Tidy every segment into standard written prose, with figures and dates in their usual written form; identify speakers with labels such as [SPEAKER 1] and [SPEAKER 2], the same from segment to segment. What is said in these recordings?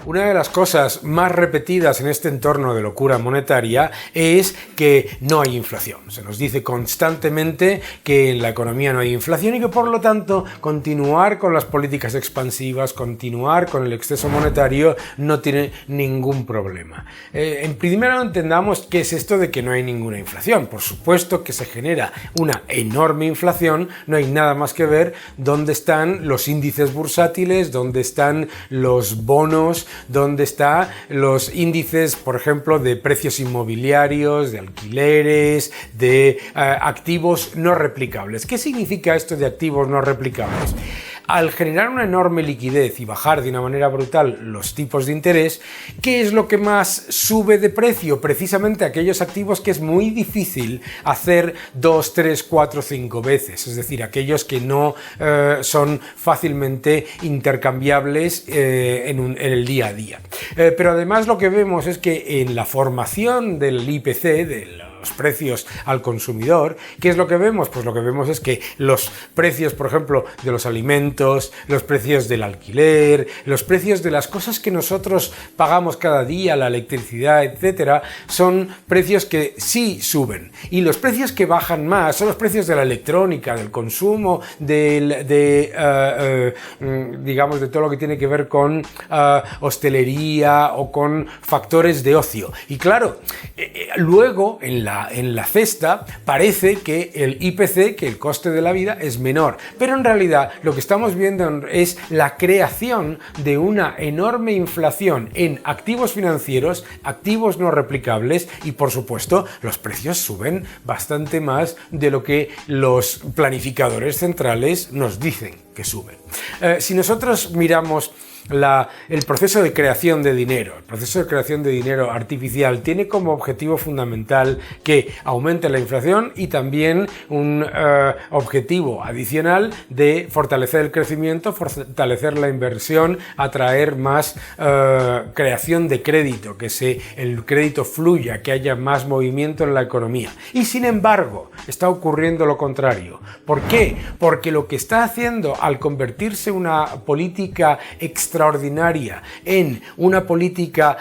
[SPEAKER 1] Una de las cosas más repetidas en este entorno de locura monetaria es que no hay inflación. Se nos dice constantemente que en la economía no hay inflación y que por lo tanto continuar con las políticas expansivas, continuar con el exceso monetario no tiene ningún problema. Primero entendamos qué es esto de que no hay ninguna inflación. Por supuesto que se genera una enorme inflación, no hay nada más que ver dónde están los índices bursátiles, dónde están los bonos, dónde están los índices, por ejemplo, de precios inmobiliarios, de alquileres, de activos no replicables. ¿Qué significa esto de activos no replicables? Al generar una enorme liquidez y bajar de una manera brutal los tipos de interés, ¿qué es lo que más sube de precio? Precisamente aquellos activos que es muy difícil hacer 2, 3, 4, 5 veces, es decir, aquellos que no son fácilmente intercambiables en el día a día. Pero además lo que vemos es que en la formación del IPC, de los precios al consumidor, ¿qué es lo que vemos? Pues lo que vemos es que los precios, por ejemplo, de los alimentos, los precios del alquiler, los precios de las cosas que nosotros pagamos cada día, la electricidad, etcétera, son precios que sí suben. Y los precios que bajan más son los precios de la electrónica, del consumo, digamos, de todo lo que tiene que ver con hostelería o con factores de ocio. Y claro, luego en la cesta parece que el IPC, que el coste de la vida, es menor, pero en realidad lo que estamos viendo es la creación de una enorme inflación en activos financieros, activos no replicables y por supuesto los precios suben bastante más de lo que los planificadores centrales nos dicen que suben. Si nosotros miramos el proceso de creación de dinero, el proceso de creación de dinero artificial tiene como objetivo fundamental que aumente la inflación y también un objetivo adicional de fortalecer el crecimiento, fortalecer la inversión, atraer más creación de crédito, que el crédito fluya, que haya más movimiento en la economía. Y sin embargo, está ocurriendo lo contrario. ¿Por qué? Porque lo que está haciendo al convertirse una política extraordinaria en una política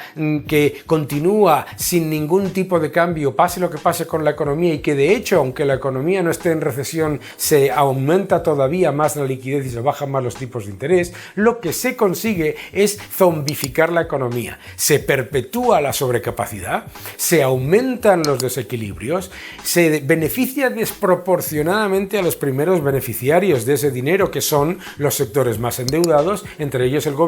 [SPEAKER 1] que continúa sin ningún tipo de cambio, pase lo que pase con la economía y que de hecho, aunque la economía no esté en recesión, se aumenta todavía más la liquidez y se bajan más los tipos de interés, lo que se consigue es zombificar la economía. Se perpetúa la sobrecapacidad, se aumentan los desequilibrios, se beneficia desproporcionadamente a los primeros beneficiarios de ese dinero, que son los sectores más endeudados, entre ellos el gobierno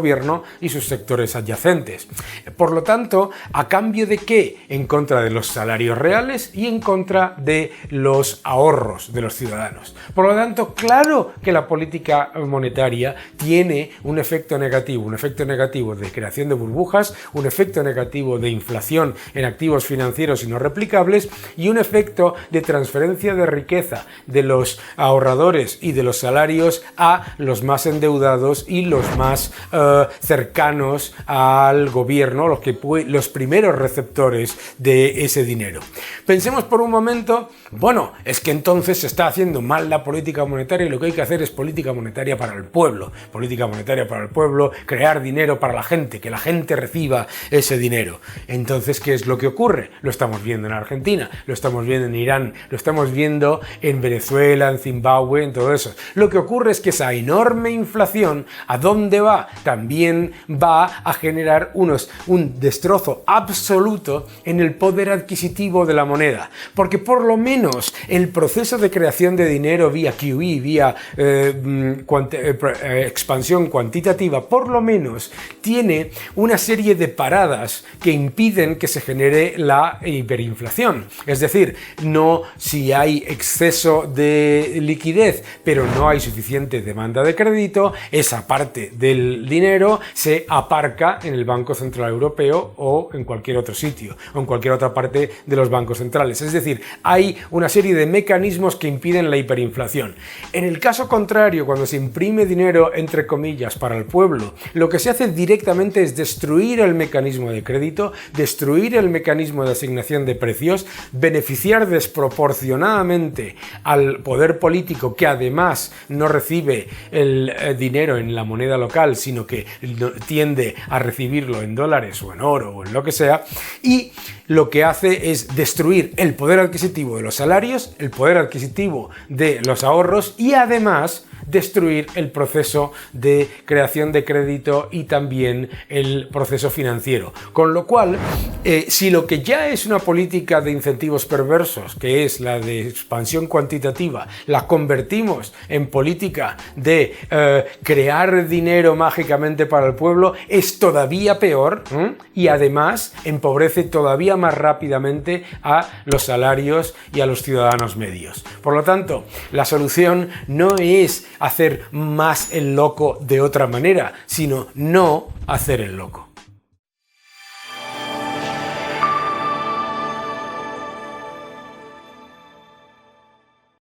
[SPEAKER 1] y sus sectores adyacentes. Por lo tanto, ¿a cambio de qué? En contra de los salarios reales y en contra de los ahorros de los ciudadanos. Por lo tanto, claro que la política monetaria tiene un efecto negativo de creación de burbujas, un efecto negativo de inflación en activos financieros y no replicables y un efecto de transferencia de riqueza de los ahorradores y de los salarios a los más endeudados y los más cercanos al gobierno, los primeros receptores de ese dinero. Pensemos por un momento, bueno, es que entonces se está haciendo mal la política monetaria y lo que hay que hacer es política monetaria para el pueblo. Política monetaria para el pueblo, crear dinero para la gente, que la gente reciba ese dinero. Entonces, ¿qué es lo que ocurre? Lo estamos viendo en Argentina, lo estamos viendo en Irán, lo estamos viendo en Venezuela, en Zimbabue, en todo eso. Lo que ocurre es que esa enorme inflación, ¿a dónde va? También va a generar un destrozo absoluto en el poder adquisitivo de la moneda, porque por lo menos el proceso de creación de dinero vía QE, vía expansión cuantitativa, por lo menos tiene una serie de paradas que impiden que se genere la hiperinflación. Es decir, no si hay exceso de liquidez, pero no hay suficiente demanda de crédito, esa parte del dinero se aparca en el Banco Central Europeo o en cualquier otro sitio, o en cualquier otra parte de los bancos centrales. Es decir, hay una serie de mecanismos que impiden la hiperinflación. En el caso contrario, cuando se imprime dinero, entre comillas, para el pueblo, lo que se hace directamente es destruir el mecanismo de crédito, destruir el mecanismo de asignación de precios, beneficiar desproporcionadamente al poder político, que además no recibe el dinero en la moneda local, sino que tiende a recibirlo en dólares o en oro o en lo que sea, y lo que hace es destruir el poder adquisitivo de los salarios, el poder adquisitivo de los ahorros y además destruir el proceso de creación de crédito y también el proceso financiero. Con lo cual, si lo que ya es una política de incentivos perversos, que es la de expansión cuantitativa, la convertimos en política de crear dinero mágicamente para el pueblo, es todavía peor y además empobrece todavía más rápidamente a los salarios y a los ciudadanos medios. Por lo tanto, la solución no es hacer más el loco de otra manera, sino no hacer el loco.